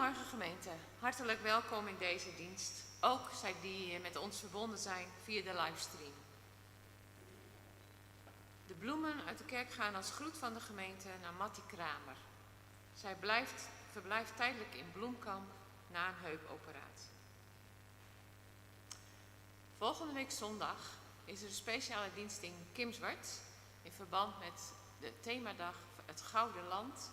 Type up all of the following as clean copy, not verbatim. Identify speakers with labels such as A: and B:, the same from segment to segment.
A: Goedemorgen gemeente, hartelijk welkom in deze dienst. Ook zij die met ons verbonden zijn via de livestream. De bloemen uit de kerk gaan als groet van de gemeente naar Mattie Kramer. Zij verblijft tijdelijk in Bloemkamp na een heupoperatie. Volgende week zondag is er een speciale dienst in Kimswerd in verband met de themadag Het Gouden Land.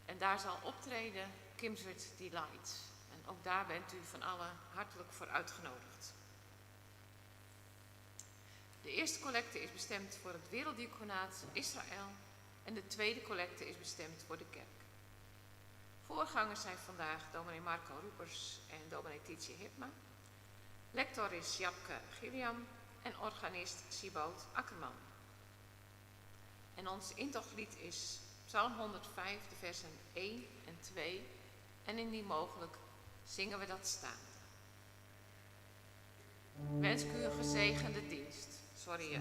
A: En daar zal optreden Kimswerd Delights. En ook daar bent u van allen hartelijk voor uitgenodigd. De eerste collecte is bestemd voor het Werelddiaconaat Israël en de tweede collecte is bestemd voor de kerk. Voorgangers zijn vandaag dominee Marco Roepers en dominee Tietje Hipma. Lector is Japke Gilliam en organist Sibout Akkerman. En ons intochtlied is Psalm 105, de versen 1 en 2. En indien mogelijk zingen we dat staan. Wens ik u een gezegende dienst. Sorry,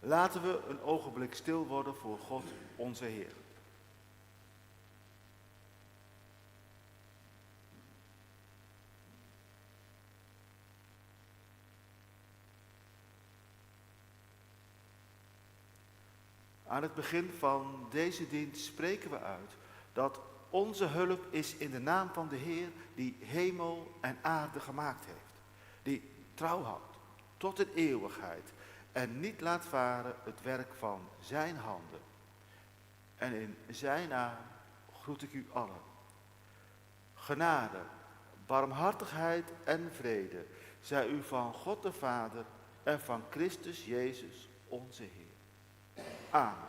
B: Laten we een ogenblik stil worden voor God, onze Heer. Aan het begin van deze dienst spreken we uit dat onze hulp is in de naam van de Heer die hemel en aarde gemaakt heeft. Die trouw houdt tot in eeuwigheid en niet laat varen het werk van zijn handen. En in zijn naam groet ik u allen. Genade, barmhartigheid en vrede zij u van God de Vader en van Christus Jezus onze Heer. Amen.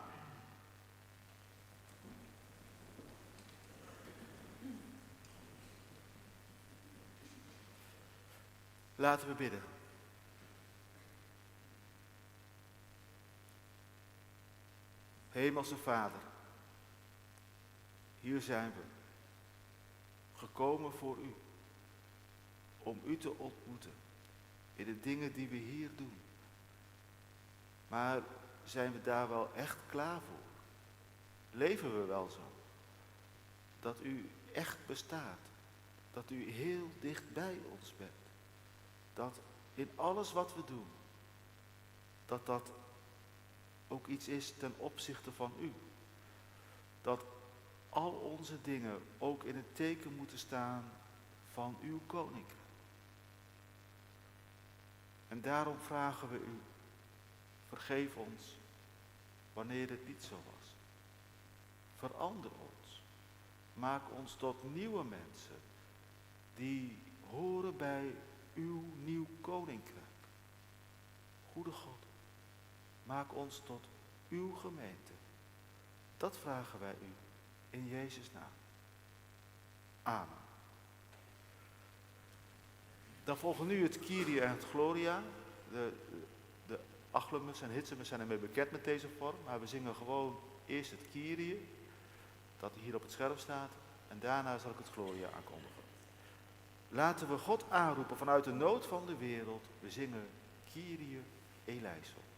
B: Laten we bidden. Hemelse Vader, hier zijn we, gekomen voor u, om u te ontmoeten in de dingen die we hier doen. Maar zijn we daar wel echt klaar voor? Leven we wel zo? dat u echt bestaat. Dat u heel dicht bij ons bent. Dat in alles wat we doen, dat ook iets is ten opzichte van u. Dat al onze dingen ook in het teken moeten staan van uw koninkrijk. En daarom vragen we u, vergeef ons wanneer het niet zo was. Verander ons. Maak ons tot nieuwe mensen die horen bij uw nieuw koninkrijk. Goede God, maak ons tot uw gemeente. Dat vragen wij u in Jezus' naam. Amen. Dan volgen nu het Kyrie en het Gloria. De Achlemus en Hitsemers zijn ermee bekend met deze vorm. Maar we zingen gewoon eerst het Kyrie, dat hier op het scherm staat. En daarna zal ik het Gloria aankondigen. Laten we God aanroepen vanuit de nood van de wereld. We zingen Kyrie eleison.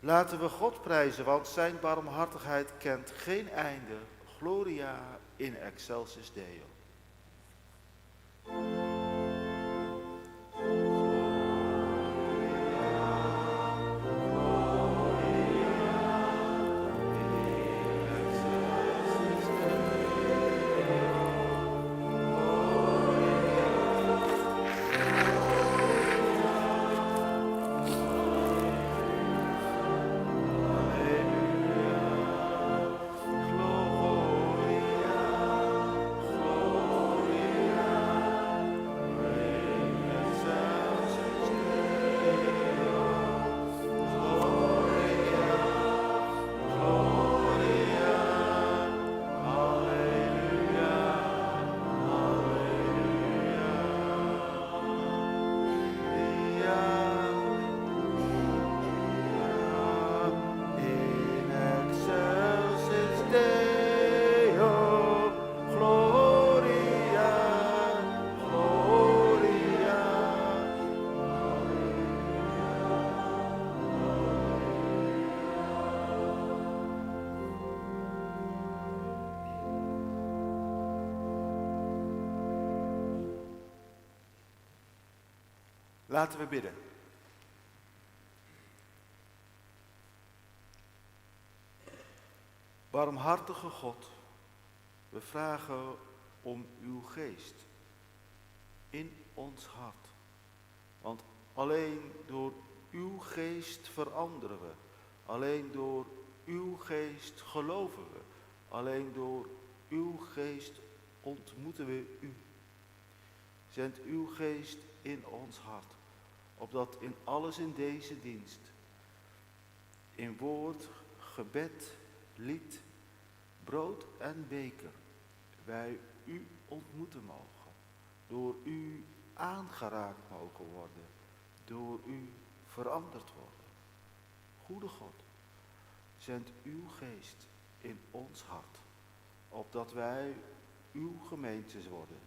B: Laten we God prijzen, want zijn barmhartigheid kent geen einde. Gloria in excelsis Deo. Laten we bidden. Barmhartige God, we vragen om uw geest in ons hart. Want alleen door uw geest veranderen we. Alleen door uw geest geloven we. Alleen door uw geest ontmoeten we u. Zend uw geest in ons hart, opdat in alles in deze dienst, in woord, gebed, lied, brood en beker, wij u ontmoeten mogen, door u aangeraakt mogen worden, door u veranderd worden. Goede God, zend uw geest in ons hart, opdat wij uw gemeentes worden,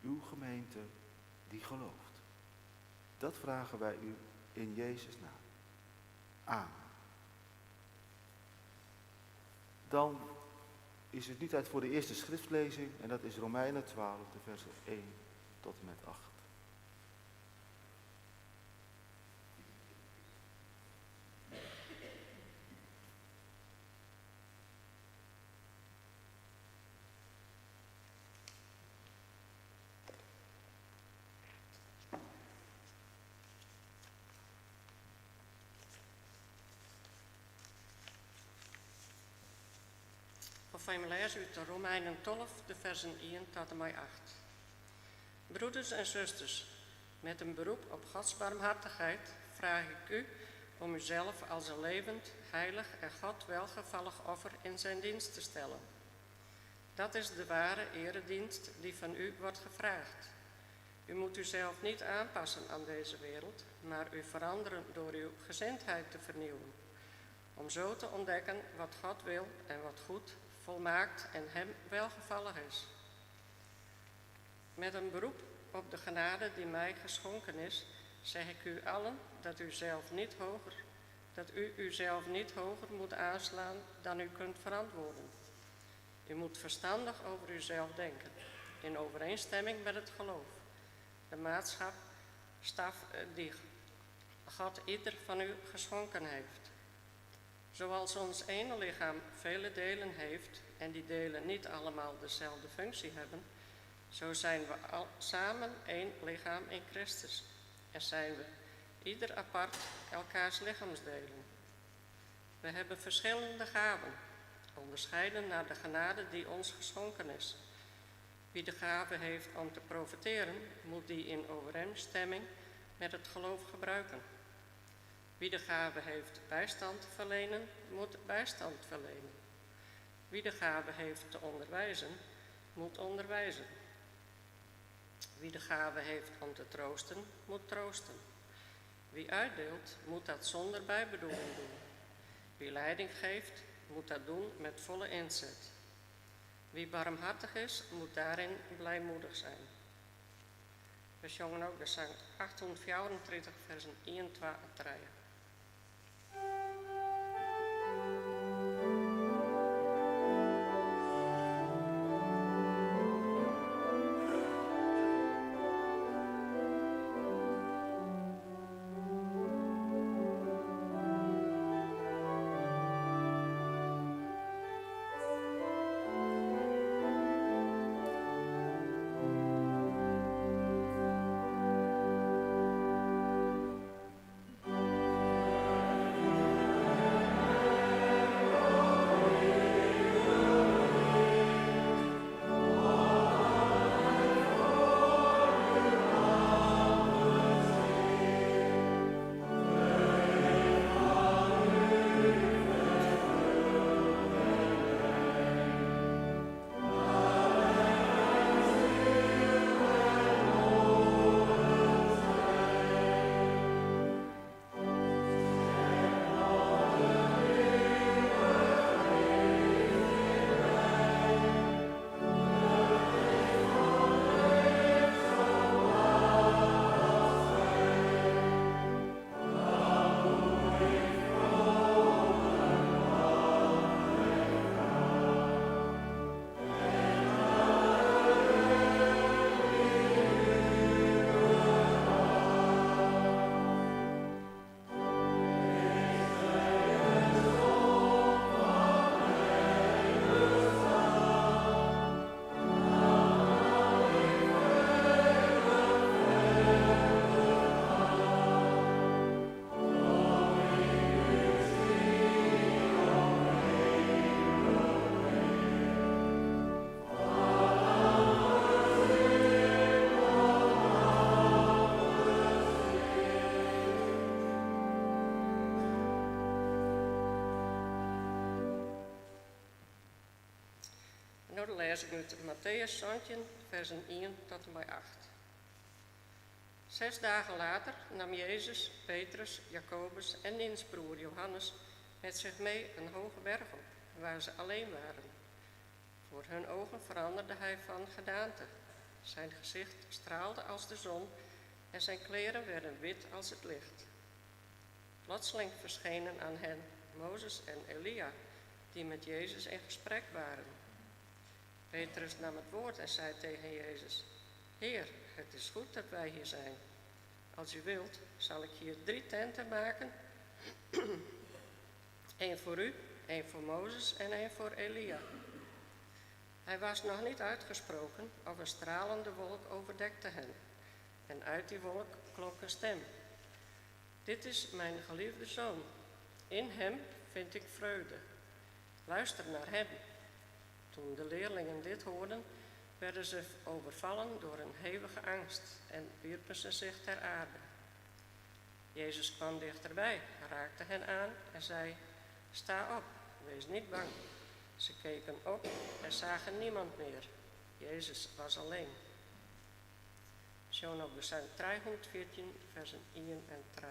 B: uw gemeente die gelooft. Dat vragen wij u in Jezus' naam. Amen. Dan is het nu tijd voor de eerste schriftlezing en dat is Romeinen 12, de versen 1 tot en met 8.
C: Of wij lezen uit de Romeinen 12, de versen 1 tot en met 8. Broeders en zusters, met een beroep op Gods barmhartigheid vraag ik u om uzelf als een levend, heilig en God welgevallig offer in zijn dienst te stellen. Dat is de ware eredienst die van u wordt gevraagd. U moet uzelf niet aanpassen aan deze wereld, maar u veranderen door uw gezindheid te vernieuwen, om zo te ontdekken wat God wil en wat goed, volmaakt en hem welgevallig is. Met een beroep op de genade die mij geschonken is, zeg ik u allen dat u uzelf niet hoger moet aanslaan dan u kunt verantwoorden. U moet verstandig over uzelf denken, in overeenstemming met het geloof, de maatstaf die God ieder van u geschonken heeft. Zoals ons ene lichaam vele delen heeft en die delen niet allemaal dezelfde functie hebben, zo zijn we samen één lichaam in Christus en zijn we ieder apart elkaars lichaamsdelen. We hebben verschillende gaven, onderscheiden naar de genade die ons geschonken is. Wie de gave heeft om te profiteren, moet die in overeenstemming met het geloof gebruiken. Wie de gave heeft bijstand te verlenen, moet bijstand verlenen. Wie de gave heeft te onderwijzen, moet onderwijzen. Wie de gave heeft om te troosten, moet troosten. Wie uitdeelt, moet dat zonder bijbedoeling doen. Wie leiding geeft, moet dat doen met volle inzet. Wie barmhartig is, moet daarin blijmoedig zijn. We zongen ook de zang 834, versen 1, 2 en 3. Nou lees ik uit Matthäus 17, versen 1 tot en met 8. 6 dagen later nam Jezus, Petrus, Jacobus en diens broer Johannes met zich mee een hoge berg op, waar ze alleen waren. Voor hun ogen veranderde hij van gedaante. Zijn gezicht straalde als de zon en zijn kleren werden wit als het licht. Plotseling verschenen aan hen Mozes en Elia, die met Jezus in gesprek waren. Petrus nam het woord en zei tegen Jezus: Heer, het is goed dat wij hier zijn. Als u wilt, zal ik hier 3 tenten maken. 1 voor u, 1 voor Mozes en 1 voor Elia. Hij was nog niet uitgesproken of een stralende wolk overdekte hen. En uit die wolk klonk een stem: Dit is mijn geliefde zoon. In hem vind ik vreugde. Luister naar hem. Toen de leerlingen dit hoorden, werden ze overvallen door een hevige angst en wierpen ze zich ter aarde. Jezus kwam dichterbij, raakte hen aan en zei: sta op, wees niet bang. Ze keken op en zagen niemand meer. Jezus was alleen. Sjoen op Psalm 314, versen 1 en 3.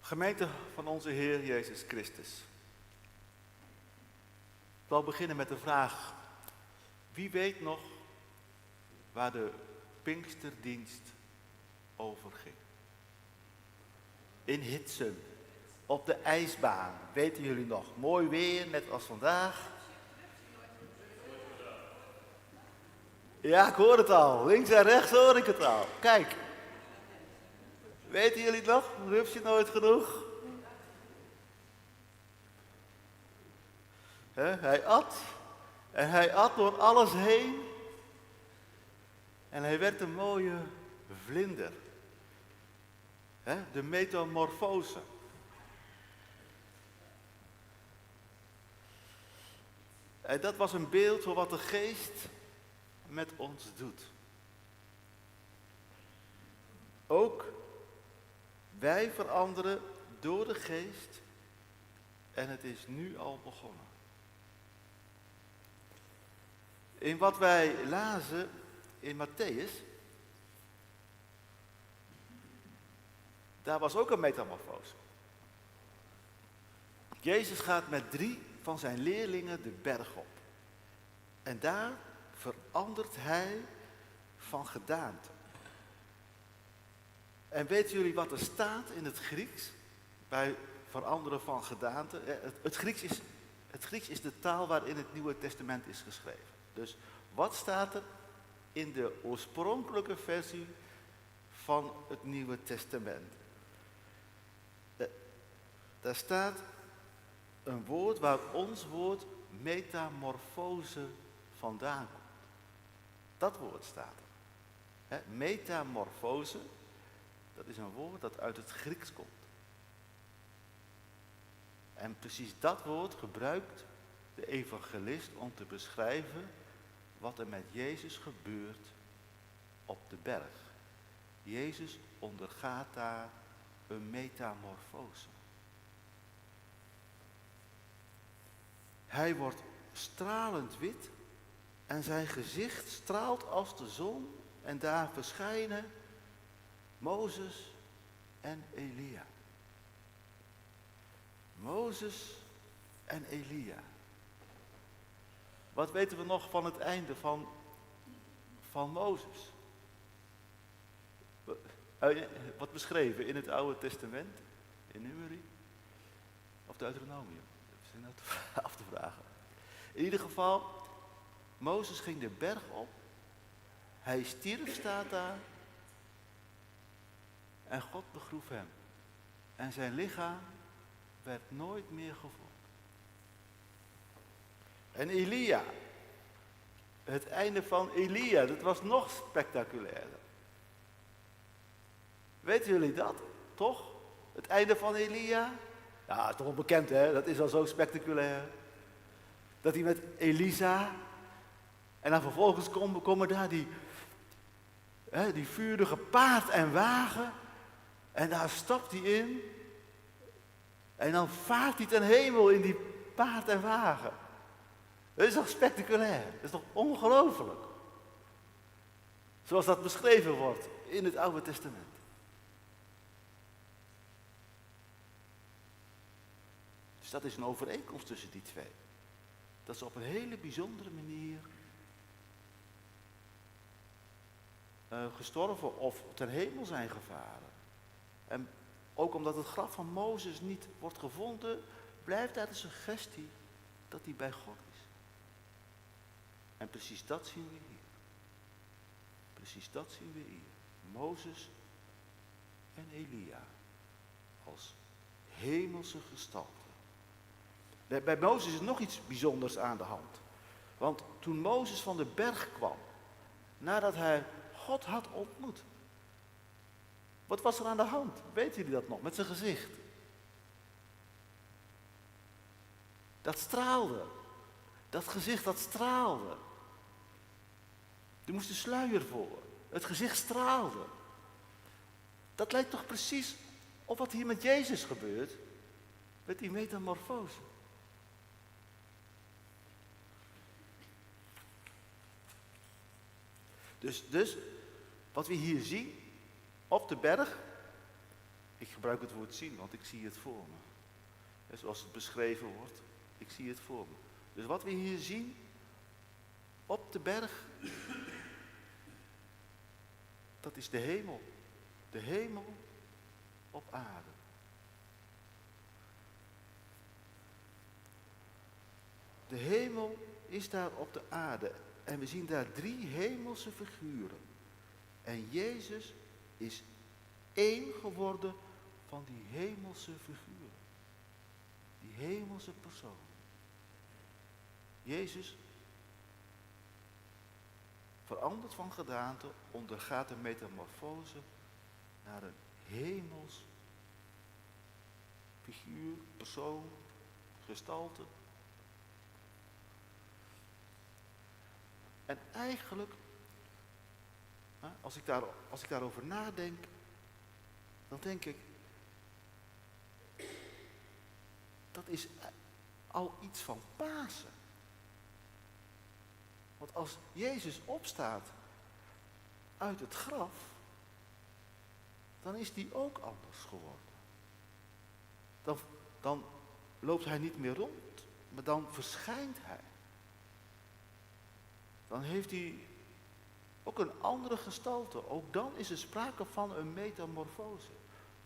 B: Gemeente van onze Heer Jezus Christus. Ik wil beginnen met de vraag: wie weet nog waar de Pinksterdienst over ging? In Hitsen, op de ijsbaan, weten jullie nog? Mooi weer, net als vandaag. Ja, ik hoor het al. Links en rechts hoor ik het al. Kijk. Weten jullie het nog? Rupsje nooit genoeg. Hij at. En hij at door alles heen. En hij werd een mooie vlinder. De metamorfose. En dat was een beeld voor wat de geest met ons doet. Ook wij veranderen door de geest en het is nu al begonnen. In wat wij lazen in Matthäus, daar was ook een metamorfose. Jezus gaat met 3 van zijn leerlingen de berg op. En daar verandert hij van gedaante. En weten jullie wat er staat in het Grieks bij veranderen van gedaante? Het Grieks is de taal waarin het Nieuwe Testament is geschreven. Dus wat staat er in de oorspronkelijke versie van het Nieuwe Testament? Daar staat een woord waar ons woord metamorfose vandaan komt. Dat woord staat er. Metamorfose, dat is een woord dat uit het Grieks komt. En precies dat woord gebruikt de evangelist om te beschrijven wat er met Jezus gebeurt op de berg. Jezus ondergaat daar een metamorfose. Hij wordt stralend wit en zijn gezicht straalt als de zon en daar verschijnen Mozes en Elia. Mozes en Elia. Wat weten we nog van het einde van Mozes? Wat beschreven in het Oude Testament, in Numeri of Deuteronomium. Dat is nou af te vragen. In ieder geval, Mozes ging de berg op. Hij stierf, staat daar. En God begroef hem. En zijn lichaam werd nooit meer gevonden. En Elia. Het einde van Elia, dat was nog spectaculairder. Weten jullie dat? Toch? Het einde van Elia? Ja, het is toch wel bekend, hè? Dat is al zo spectaculair. Dat hij met Elisa. En dan vervolgens komen daar die vurige paard en wagen. En daar stapt hij in. En dan vaart hij ten hemel in die paard en wagen. Dat is toch spectaculair? Dat is toch ongelooflijk? Zoals dat beschreven wordt in het Oude Testament. Dus dat is een overeenkomst tussen die twee. Dat ze op een hele bijzondere manier gestorven of ten hemel zijn gevaren. En ook omdat het graf van Mozes niet wordt gevonden, blijft daar de suggestie dat hij bij God is. En precies dat zien we hier. Precies dat zien we hier. Mozes en Elia als hemelse gestalten. Bij Mozes is nog iets bijzonders aan de hand. Want toen Mozes van de berg kwam, nadat hij God had ontmoet, wat was er aan de hand? Weten jullie dat nog? Met zijn gezicht. Dat straalde. Dat gezicht dat straalde. Er moest een sluier voor. Het gezicht straalde. Dat lijkt toch precies op wat hier met Jezus gebeurt. Met die metamorfose. Dus wat we hier zien op de berg. Ik gebruik het woord zien, want ik zie het voor me. En zoals het beschreven wordt. Ik zie het voor me. Dus wat we hier zien op de berg, dat is de hemel. De hemel op aarde. De hemel is daar op de aarde. En we zien daar 3 hemelse figuren. En Jezus is één geworden van die hemelse figuren. Die hemelse persoon. Jezus verandert van gedaante, ondergaat een metamorfose naar een hemels figuur, persoon, gestalte. En eigenlijk, als ik daarover nadenk, dan denk ik, dat is al iets van Pasen. Want als Jezus opstaat uit het graf, dan is die ook anders geworden. Dan loopt hij niet meer rond, maar dan verschijnt hij. Dan heeft hij ook een andere gestalte. Ook dan is er sprake van een metamorfose.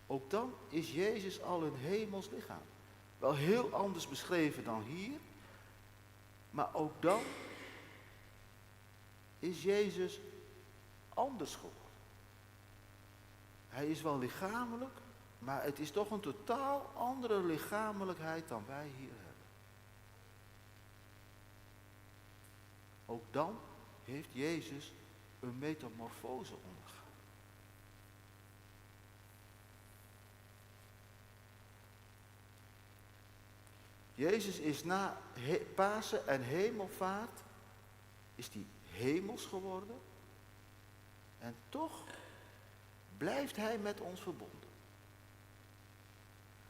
B: Ook dan is Jezus al een hemels lichaam. Wel heel anders beschreven dan hier, maar ook dan is Jezus anders geworden. Hij is wel lichamelijk, maar het is toch een totaal andere lichamelijkheid dan wij hier hebben. Ook dan heeft Jezus een metamorfose ondergaan. Jezus is na Pasen en hemelvaart, is die hemels geworden. En toch blijft hij met ons verbonden.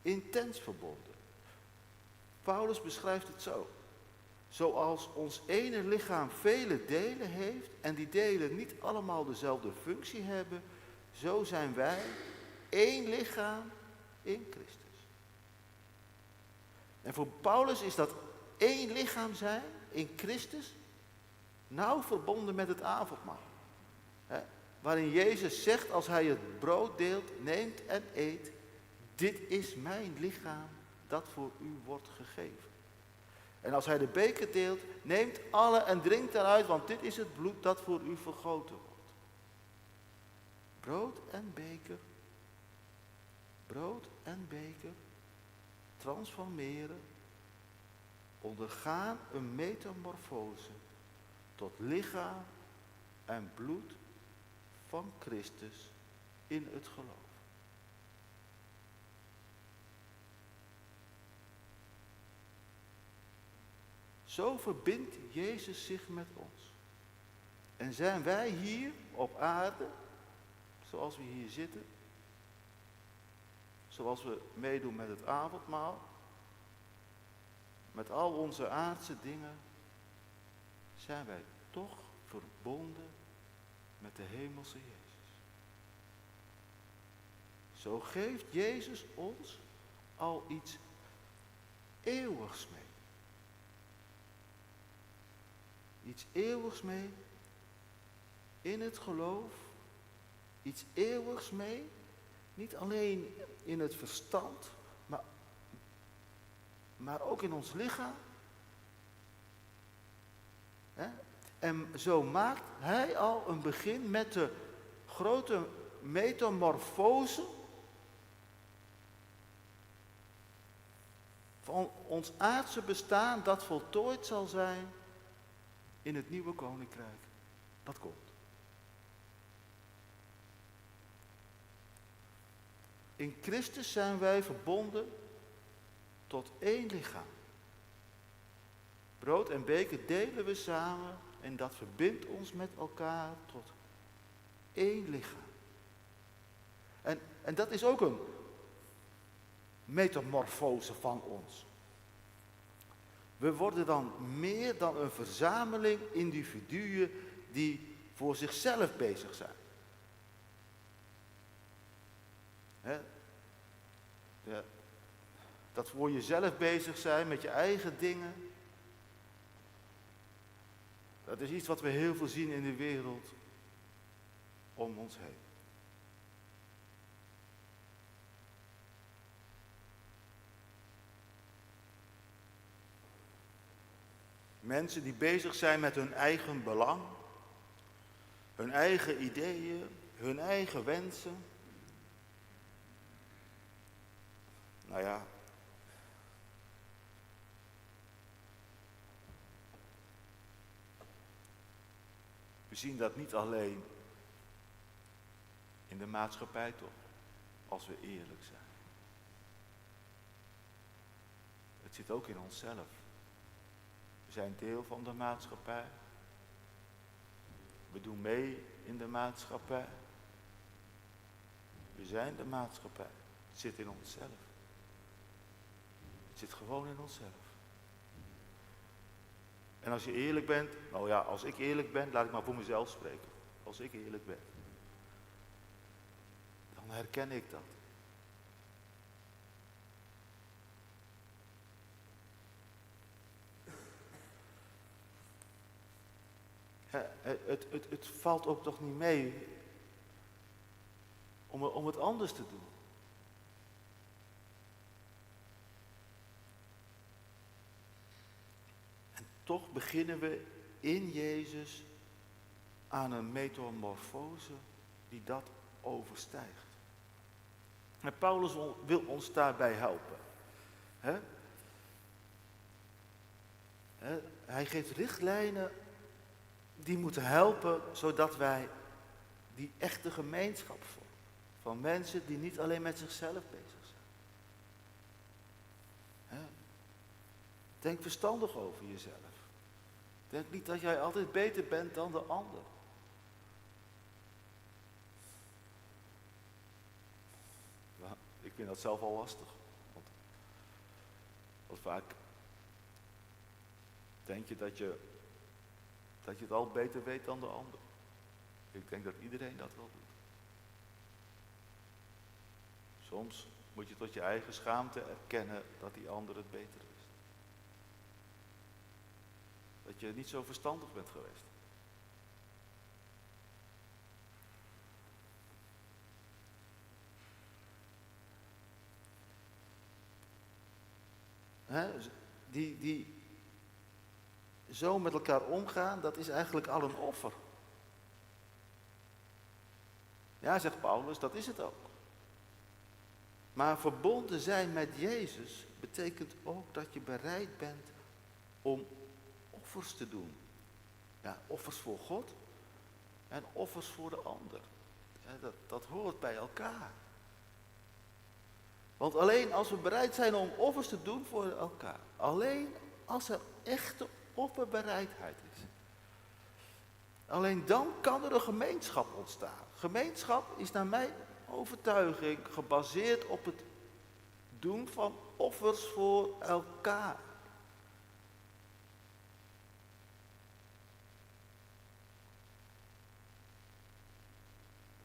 B: Intens verbonden. Paulus beschrijft het zo. Zoals ons ene lichaam vele delen heeft en die delen niet allemaal dezelfde functie hebben, zo zijn wij één lichaam in Christus. En voor Paulus is dat één lichaam zijn in Christus nauw verbonden met het avondmaal. waarin Jezus zegt als hij het brood deelt, neemt en eet, dit is mijn lichaam dat voor u wordt gegeven. En als hij de beker deelt, neemt alle en drinkt eruit, want dit is het bloed dat voor u vergoten wordt. Brood en beker transformeren, ondergaan een metamorfose tot lichaam en bloed van Christus in het geloof. Zo verbindt Jezus zich met ons. En zijn wij hier op aarde, zoals we hier zitten, zoals we meedoen met het avondmaal, met al onze aardse dingen, zijn wij toch verbonden met de hemelse Jezus. Zo geeft Jezus ons al iets eeuwigs mee. Iets eeuwigs mee in het geloof. Iets eeuwigs mee, niet alleen in het verstand, maar ook in ons lichaam. En zo maakt hij al een begin met de grote metamorfose van ons aardse bestaan dat voltooid zal zijn in het nieuwe koninkrijk. Dat komt. In Christus zijn wij verbonden tot één lichaam. Brood en beker delen we samen en dat verbindt ons met elkaar tot één lichaam. En dat is ook een metamorfose van ons. We worden dan meer dan een verzameling individuen die voor zichzelf bezig zijn. Dat voor jezelf bezig zijn met je eigen dingen. Dat is iets wat we heel veel zien in de wereld om ons heen. Mensen die bezig zijn met hun eigen belang, hun eigen ideeën, hun eigen wensen. Nou ja, we zien dat niet alleen in de maatschappij toch, als we eerlijk zijn. Het zit ook in onszelf. We zijn deel van de maatschappij. We doen mee in de maatschappij. We zijn de maatschappij. Het zit in onszelf. Het zit gewoon in onszelf. En als je eerlijk bent, nou ja, als ik eerlijk ben, laat ik maar voor mezelf spreken. Als ik eerlijk ben, dan herken ik dat. Het valt ook toch niet mee om het anders te doen. En toch beginnen we in Jezus aan een metamorfose die dat overstijgt. En Paulus wil ons daarbij helpen. Hij geeft richtlijnen die moeten helpen zodat wij die echte gemeenschap vormen. Van mensen die niet alleen met zichzelf bezig zijn. Denk verstandig over jezelf. Denk niet dat jij altijd beter bent dan de ander. Nou, ik vind dat zelf al lastig. Want vaak denk je dat je het al beter weet dan de ander. Ik denk dat iedereen dat wel doet. Soms moet je tot je eigen schaamte erkennen dat die ander het beter is. Dat je niet zo verstandig bent geweest. zo met elkaar omgaan, dat is eigenlijk al een offer. Ja, zegt Paulus, dat is het ook. Maar verbonden zijn met Jezus betekent ook dat je bereid bent om offers te doen. Ja, offers voor God en offers voor de ander. Ja, dat hoort bij elkaar. Want alleen als we bereid zijn om offers te doen voor elkaar, alleen als er echte offerbereidheid is, alleen dan kan er een gemeenschap ontstaan. Gemeenschap is naar mijn overtuiging gebaseerd op het doen van offers voor elkaar.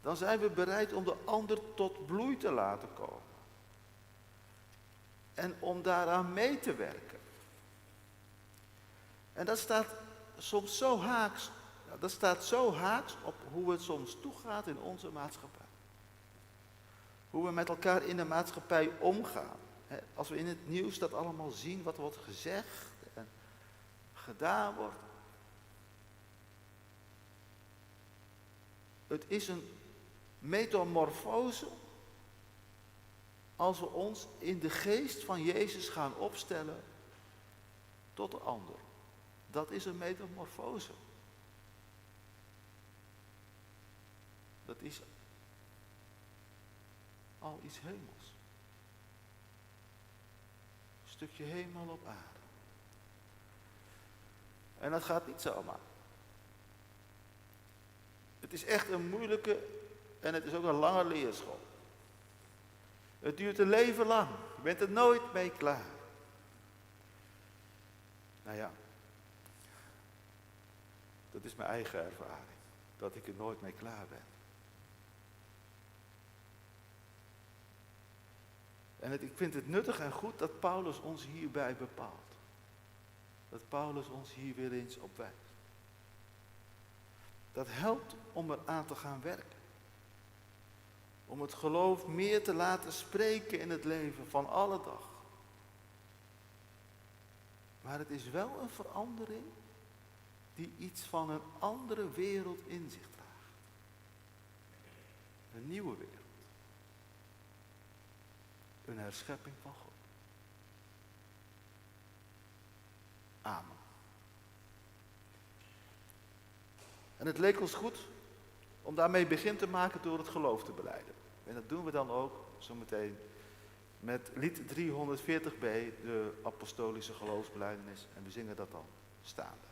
B: Dan zijn we bereid om de ander tot bloei te laten komen. En om daaraan mee te werken. En dat staat soms zo haaks, op hoe het soms toegaat in onze maatschappij. Hoe we met elkaar in de maatschappij omgaan. Als we in het nieuws dat allemaal zien, wat wordt gezegd en gedaan wordt. Het is een metamorfose als we ons in de geest van Jezus gaan opstellen tot de ander. Dat is een metamorfose. Dat is al iets hemels. Een stukje hemel op aarde. En dat gaat niet zomaar. Het is echt een moeilijke en het is ook een lange leerschool. Het duurt een leven lang. Je bent er nooit mee klaar. Nou ja, dat is mijn eigen ervaring. Dat ik er nooit mee klaar ben. En ik vind het nuttig en goed dat Paulus ons hierbij bepaalt. Dat Paulus ons hier weer eens op wijst. Dat helpt om eraan te gaan werken. Om het geloof meer te laten spreken in het leven van alle dag. Maar het is wel een verandering die iets van een andere wereld in zich draagt. Een nieuwe wereld. Een herschepping van God. Amen. En het leek ons goed om daarmee begin te maken door het geloof te belijden. En dat doen we dan ook zometeen met lied 340b, de apostolische geloofsbelijdenis. En we zingen dat dan staande.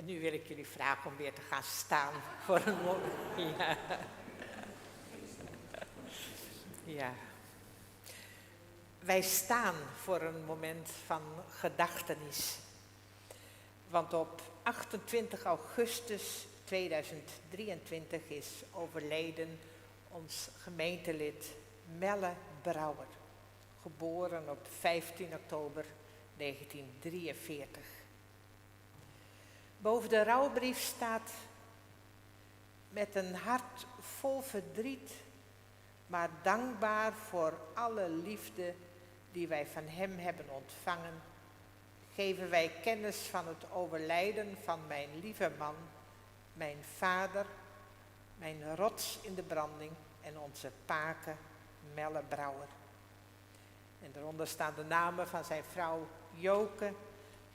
D: En nu wil ik jullie vragen om weer te gaan staan voor een moment. Ja. Ja. Wij staan voor een moment van gedachtenis. Want op 28 augustus 2023 is overleden ons gemeentelid Melle Brouwer. Geboren op 15 oktober 1943. Boven de rouwbrief staat: met een hart vol verdriet, maar dankbaar voor alle liefde die wij van hem hebben ontvangen, geven wij kennis van het overlijden van mijn lieve man, mijn vader, mijn rots in de branding en onze pake Melle Brouwer. En daaronder staan de namen van zijn vrouw Joke,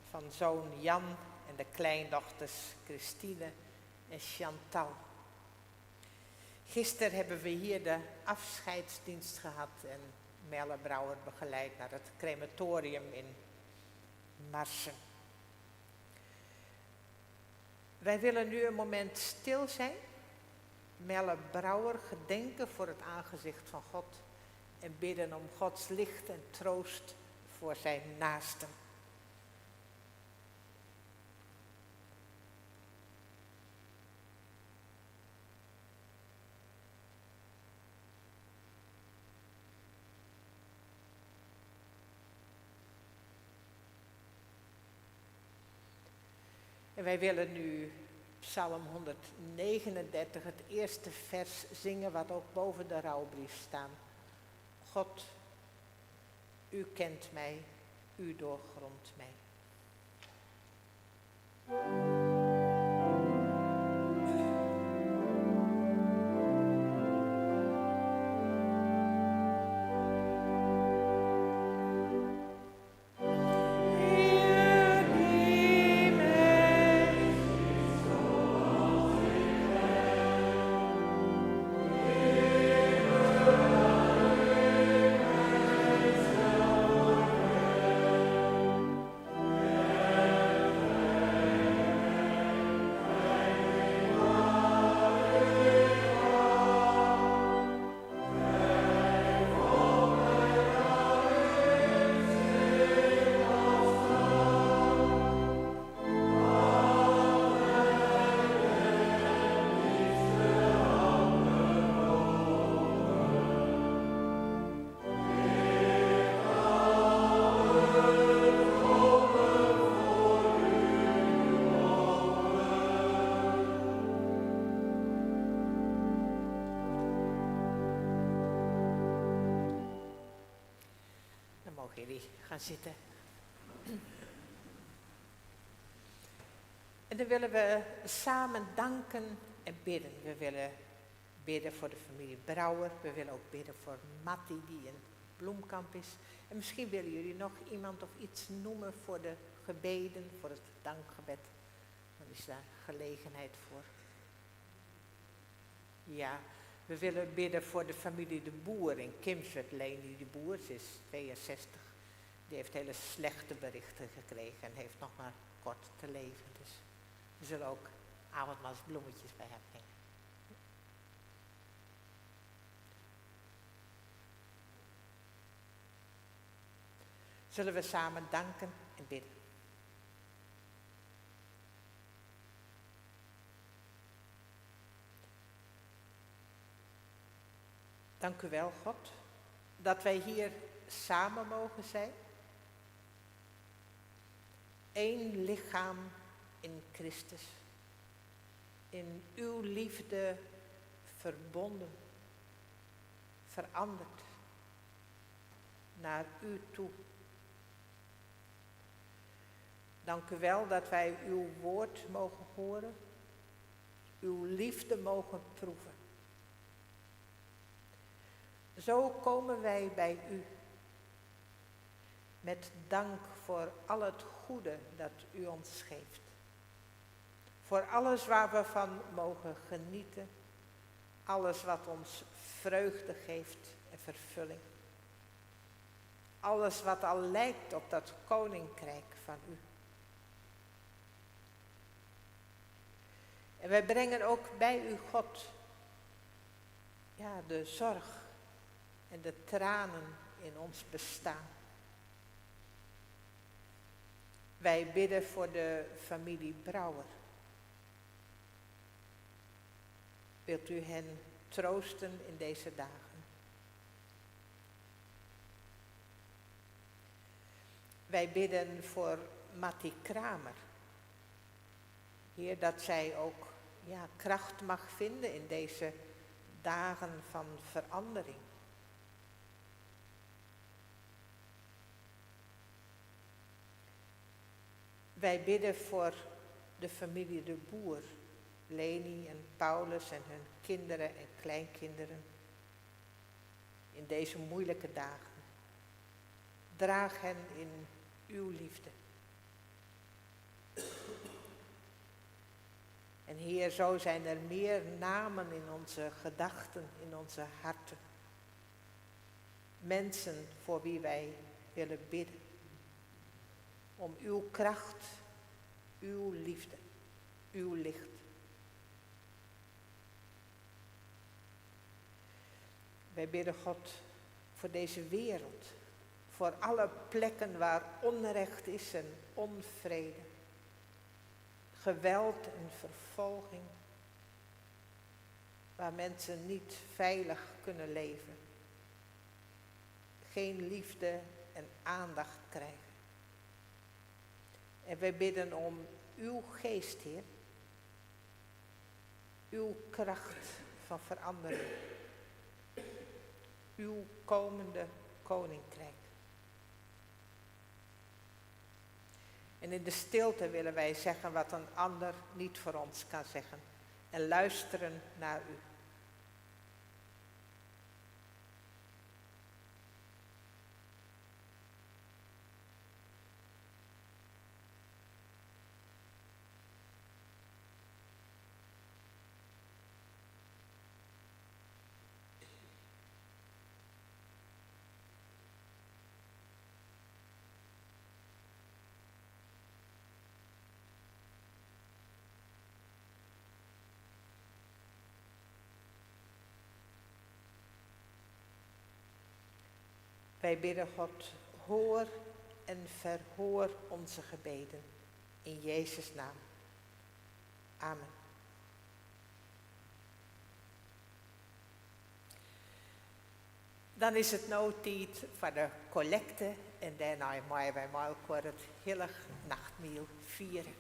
D: van zoon Jan en de kleindochters Christine en Chantal. Gisteren hebben we hier de afscheidsdienst gehad en Melle Brouwer begeleid naar het crematorium in Marsum. Wij willen nu een moment stil zijn, Melle Brouwer gedenken voor het aangezicht van God en bidden om Gods licht en troost voor zijn naasten. En wij willen nu Psalm 139, het eerste vers, zingen wat ook boven de rouwbrief staat. God, u kent mij, u doorgrondt mij. Jullie gaan zitten. En dan willen we samen danken en bidden. We willen bidden voor de familie Brouwer. We willen ook bidden voor Matti die in Bloemkamp is. En misschien willen jullie nog iemand of iets noemen voor de gebeden, voor het dankgebed. Dan is daar gelegenheid voor. Ja, we willen bidden voor de familie De Boer in Kimswerd. Leni De Boer, ze is 62. Die heeft hele slechte berichten gekregen en heeft nog maar kort te leven. Dus we zullen ook avondmaalsbloemetjes bij haar brengen. Zullen we samen danken en bidden. Dank u wel, God, dat wij hier samen mogen zijn. Eén lichaam in Christus. In uw liefde verbonden. Veranderd. Naar u toe. Dank u wel dat wij uw woord mogen horen. Uw liefde mogen proeven. Zo komen wij bij u. Met dank voor al het goede dat u ons geeft. Voor alles waar we van mogen genieten. Alles wat ons vreugde geeft en vervulling. Alles wat al lijkt op dat koninkrijk van u. En wij brengen ook bij u, God, ja, de zorg en de tranen in ons bestaan. Wij bidden voor de familie Brouwer. Wilt u hen troosten in deze dagen? Wij bidden voor Mattie Kramer. Heer, dat zij ook kracht mag vinden in deze dagen van verandering. Wij bidden voor de familie De Boer, Leni en Paulus en hun kinderen en kleinkinderen in deze moeilijke dagen. Draag hen in uw liefde. En Heer, zo zijn er meer namen in onze gedachten, in onze harten. Mensen voor wie wij willen bidden. Om uw kracht, uw liefde, uw licht. Wij bidden God voor deze wereld. Voor alle plekken waar onrecht is en onvrede. Geweld en vervolging. Waar mensen niet veilig kunnen leven. Geen liefde en aandacht krijgen. En wij bidden om uw geest, Heer. Uw kracht van verandering. Uw komende koninkrijk. En in de stilte willen wij zeggen wat een ander niet voor ons kan zeggen. En luisteren naar u. Wij bidden God, hoor en verhoor onze gebeden. In Jezus' naam. Amen. Dan is het nou tijd voor de collecte en daarna moeten wij maar ook voor het hele nachtmaal vieren.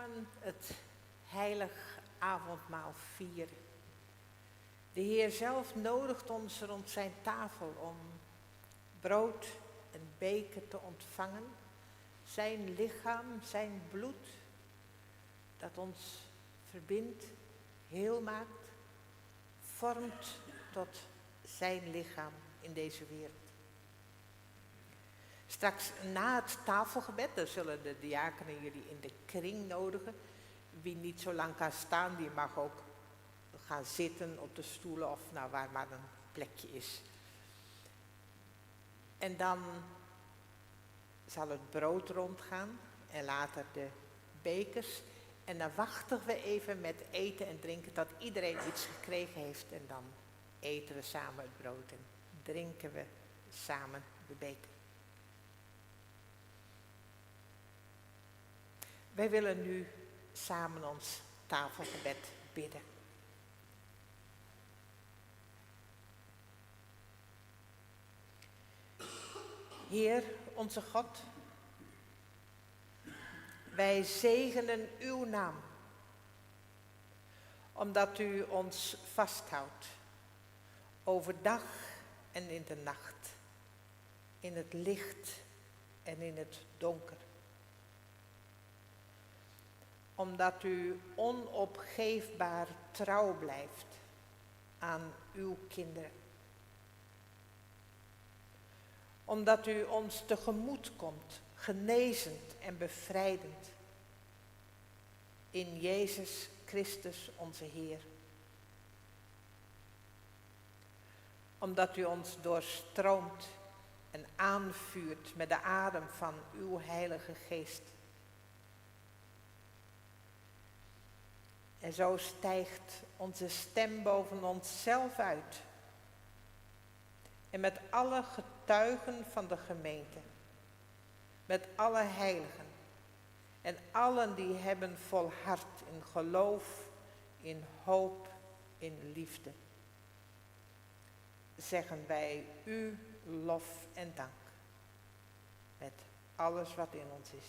D: samen het heilig avondmaal vieren. De Heer zelf nodigt ons rond zijn tafel om brood en beker te ontvangen. Zijn lichaam, zijn bloed, dat ons verbindt, heel maakt, vormt tot zijn lichaam in deze wereld. Straks na het tafelgebed, dan zullen de diakenen jullie in de kring nodigen. Wie niet zo lang kan staan, die mag ook gaan zitten op de stoelen of nou, waar maar een plekje is. En dan zal het brood rondgaan en later de bekers. En dan wachten we even met eten en drinken tot iedereen iets gekregen heeft. En dan eten we samen het brood en drinken we samen de beker. Wij willen nu samen ons tafelgebed bidden. Heer, onze God, wij zegenen uw naam, omdat u ons vasthoudt, overdag en in de nacht, in het licht en in het donker. Omdat u onopgeefbaar trouw blijft aan uw kinderen. Omdat u ons tegemoet komt, genezend en bevrijdend. In Jezus Christus onze Heer. Omdat u ons doorstroomt en aanvuurt met de adem van uw Heilige Geest. En zo stijgt onze stem boven onszelf uit. En met alle getuigen van de gemeente, met alle heiligen en allen die hebben volhard in geloof, in hoop, in liefde, zeggen wij u lof en dank met alles wat in ons is.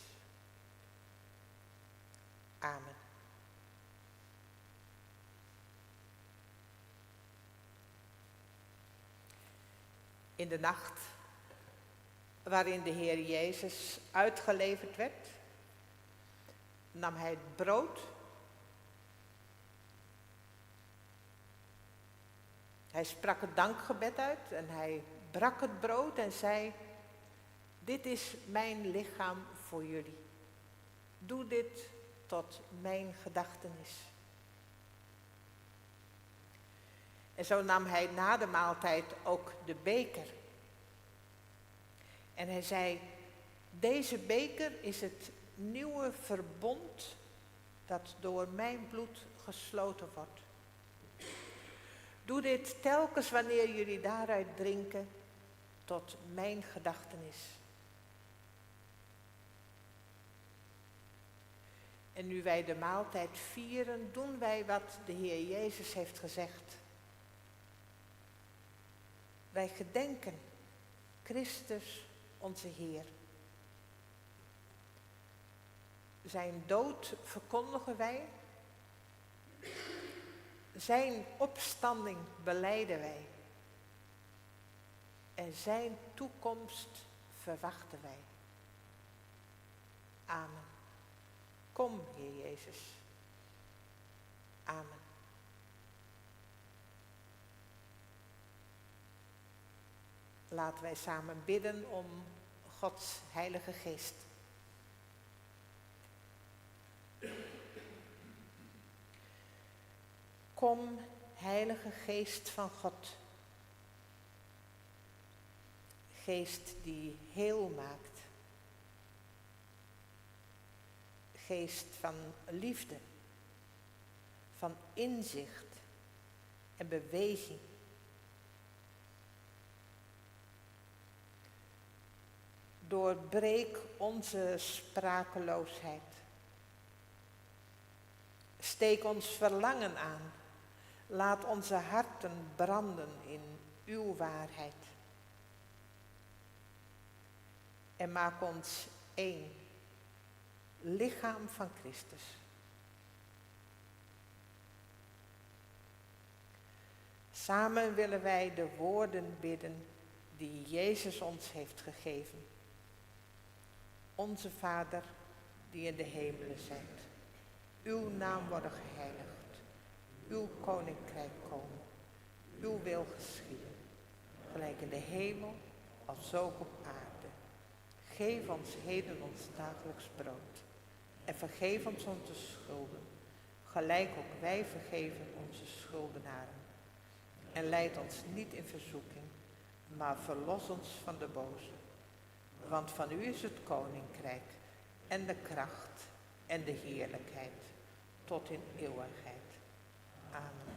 D: Amen. In de nacht waarin de Heer Jezus uitgeleverd werd, nam hij het brood. Hij sprak het dankgebed uit en hij brak het brood en zei: dit is mijn lichaam voor jullie. Doe dit tot mijn gedachtenis. En zo nam hij na de maaltijd ook de beker. En hij zei: deze beker is het nieuwe verbond dat door mijn bloed gesloten wordt. Doe dit telkens wanneer jullie daaruit drinken tot mijn gedachtenis. En nu wij de maaltijd vieren, doen wij wat de Heer Jezus heeft gezegd. Wij gedenken Christus onze Heer. Zijn dood verkondigen wij. Zijn opstanding belijden wij. En zijn toekomst verwachten wij. Amen. Kom, Heer Jezus. Amen. Laten wij samen bidden om Gods Heilige Geest. Kom, Heilige Geest van God. Geest die heel maakt. Geest van liefde, van inzicht en beweging. Doorbreek onze sprakeloosheid. Steek ons verlangen aan. Laat onze harten branden in uw waarheid. En maak ons één, lichaam van Christus. Samen willen wij de woorden bidden die Jezus ons heeft gegeven. Onze Vader, die in de hemelen zijt. Uw naam worden geheiligd. Uw koninkrijk komen. Uw wil geschieden. Gelijk in de hemel, als ook op aarde. Geef ons heden ons dagelijks brood. En vergeef ons onze schulden. Gelijk ook wij vergeven onze schuldenaren. En leid ons niet in verzoeking, maar verlos ons van de boze. Want van u is het koninkrijk en de kracht en de heerlijkheid tot in eeuwigheid. Amen.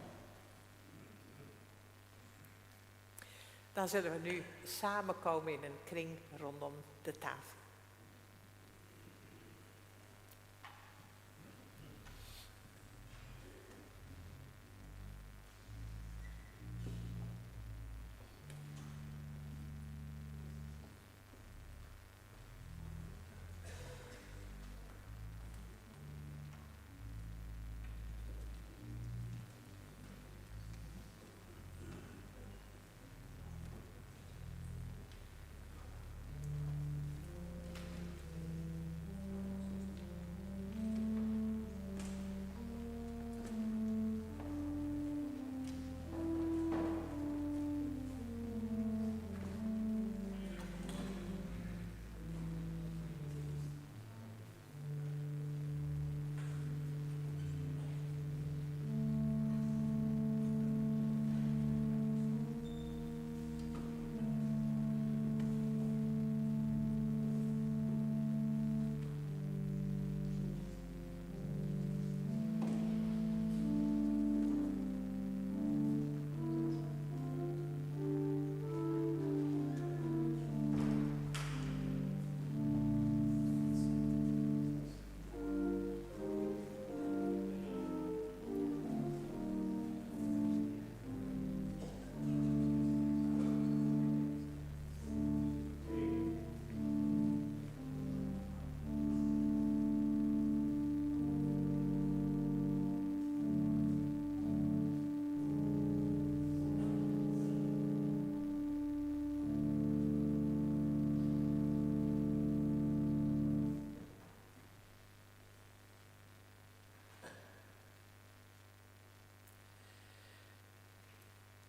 D: Dan zullen we nu samenkomen in een kring rondom de tafel.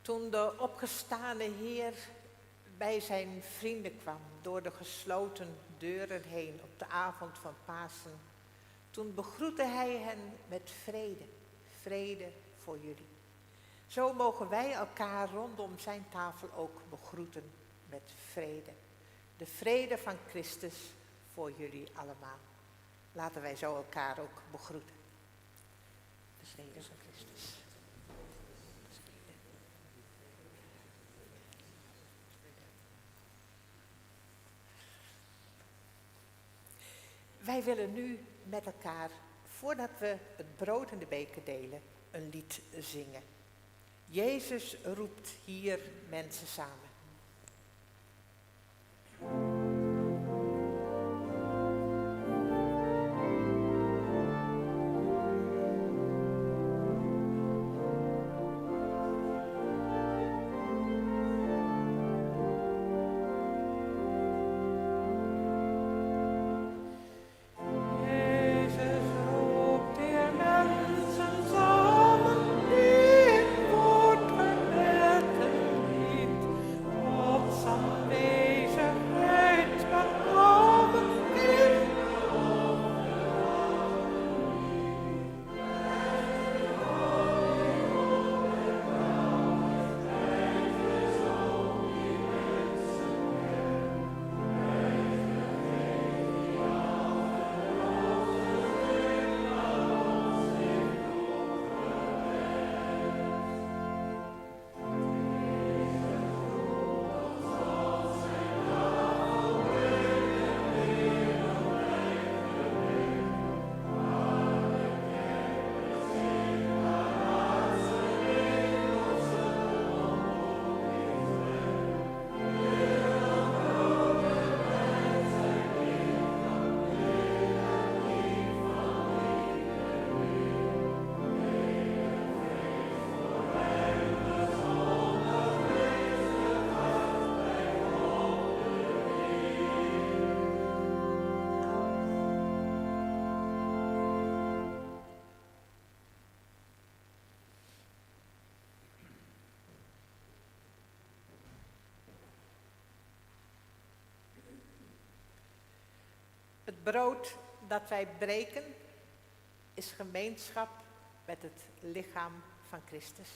D: Toen de opgestane Heer bij zijn vrienden kwam, door de gesloten deuren heen op de avond van Pasen, toen begroette hij hen met vrede, vrede voor jullie. Zo mogen wij elkaar rondom zijn tafel ook begroeten met vrede. De vrede van Christus voor jullie allemaal. Laten wij zo elkaar ook begroeten. De vrede van Christus. Wij willen nu met elkaar, voordat we het brood en de beker delen, een lied zingen. Jezus roept hier mensen samen. brood dat wij breken is gemeenschap met het lichaam van Christus.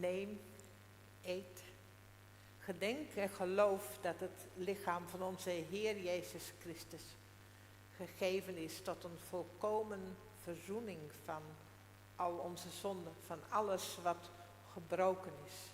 D: Neem, eet, gedenk en geloof dat het lichaam van onze Heer Jezus Christus gegeven is tot een volkomen verzoening van al onze zonden, van alles wat gebroken is.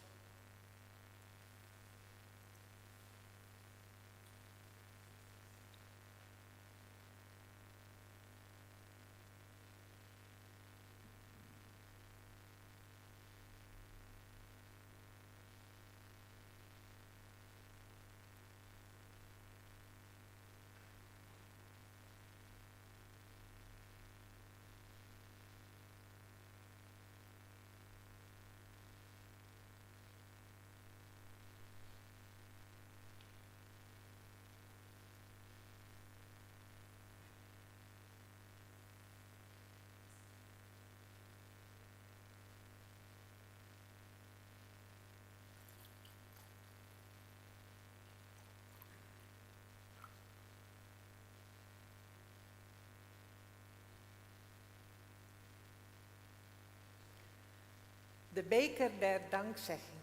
D: De beker der dankzegging,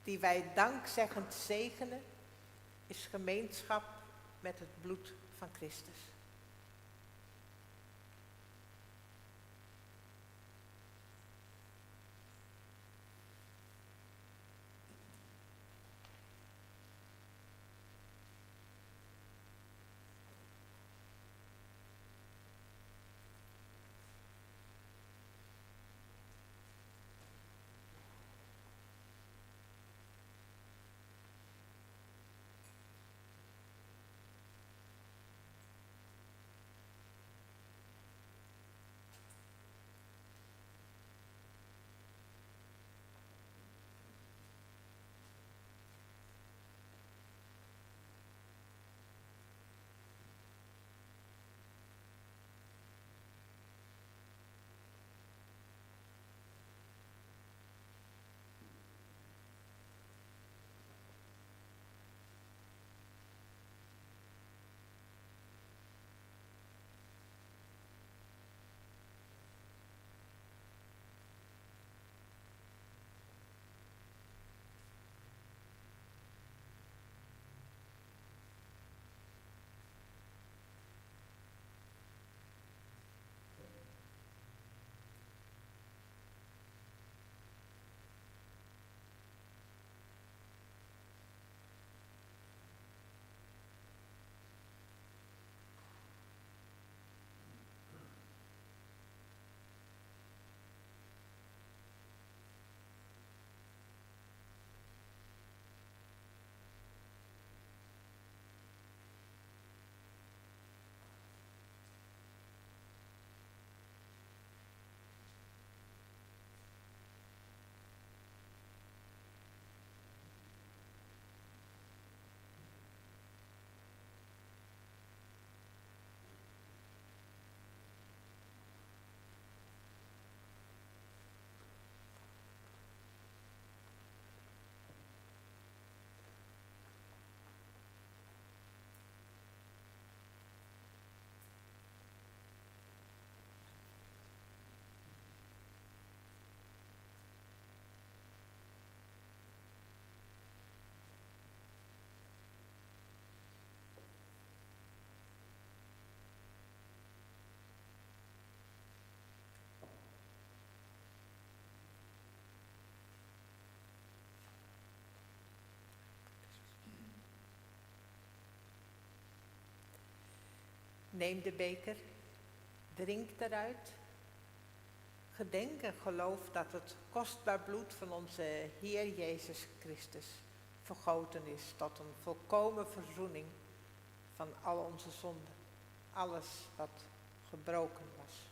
D: die wij dankzeggend zegenen, is gemeenschap met het bloed van Christus. Neem de beker, drink eruit. Gedenk en geloof dat het kostbaar bloed van onze Heer Jezus Christus vergoten is tot een volkomen verzoening van al onze zonden. Alles wat gebroken was.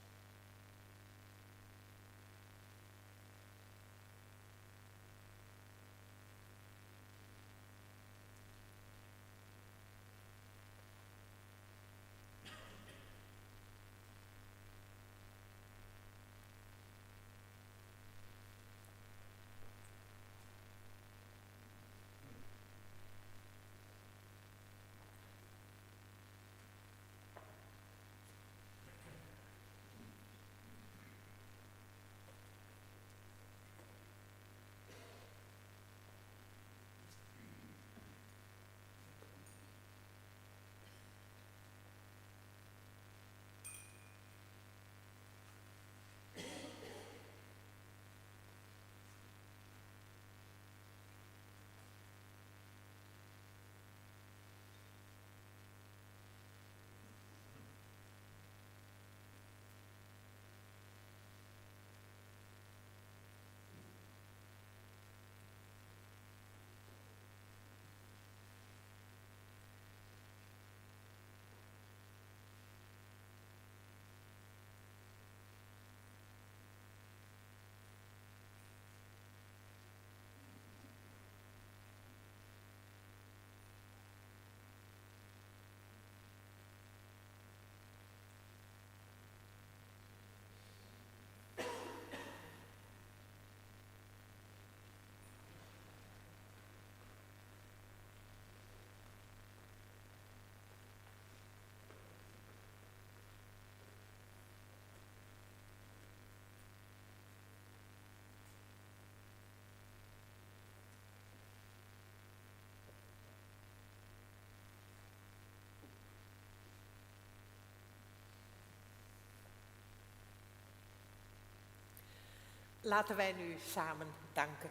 D: Laten wij nu samen danken.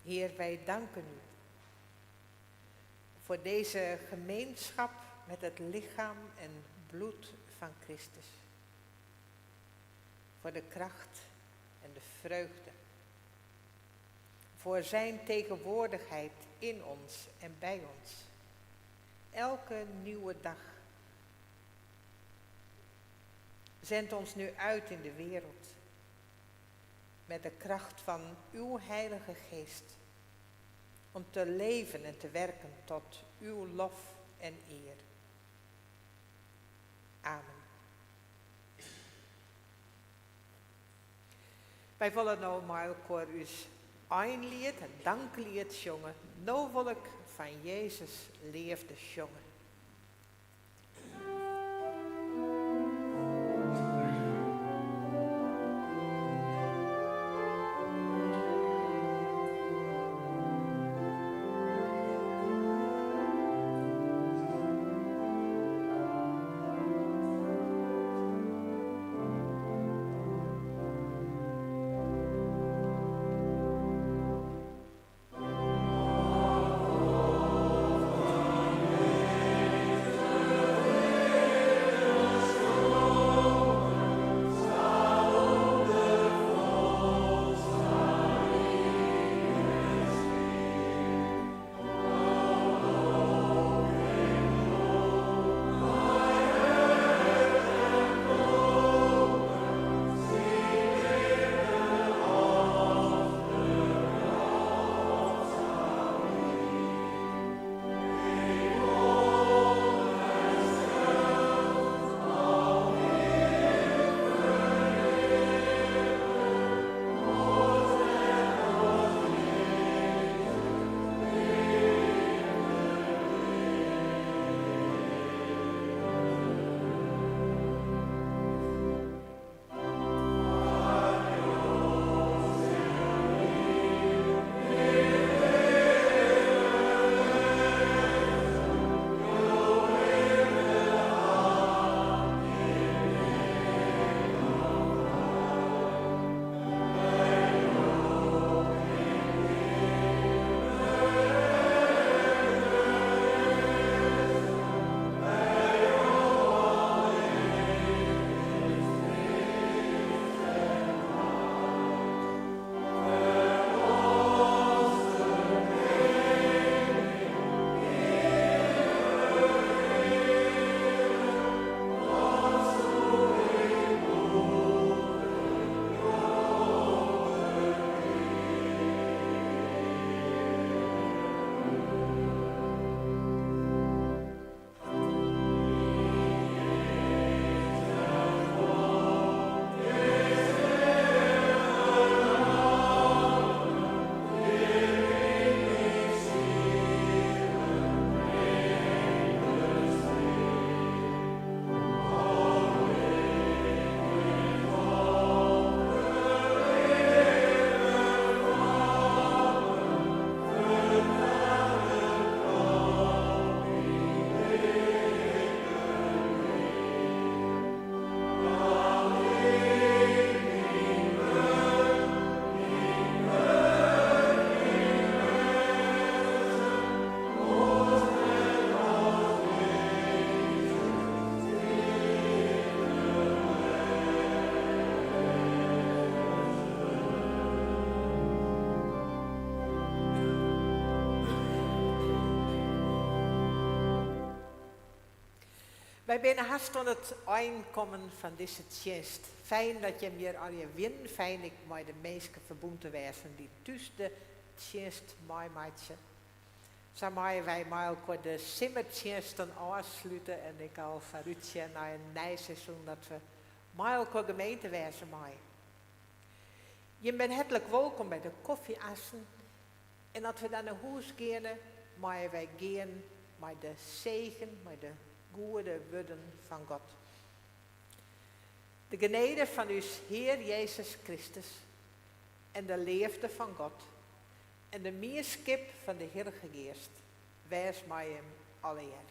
D: Heer, wij danken u voor deze gemeenschap met het lichaam en bloed van Christus. Voor de kracht en de vreugde. Voor zijn tegenwoordigheid in ons en bij ons. Elke nieuwe dag. Zend ons nu uit in de wereld. Met de kracht van uw Heilige Geest. Om te leven en te werken tot uw lof en eer. Amen. Wij willen nou maar voor u een lied, een danklied zongen. Nou wil ik van Jezus leefde zongen. Wij zijn haast aan het aankomen van deze dienst. Fijn dat je hier al je win. Fijn ik met de meesten verbonden wezen die thuis de dienst meemaken. Zo moeten wij maar elkaar de simmerdiensten afsluiten en ik al vooruitje naar een nieuw seizoen dat we met elkaar gemeente wezen moeten. Je bent hartelijk welkom bij de koffieassen. En als we dan naar huis gaan, moeten wij gaan met de zegen, met de goede woorden van God. De genade van uw Heer Jezus Christus en de liefde van God en de meerschap van de Heilige Geest, wees mij hem alleer.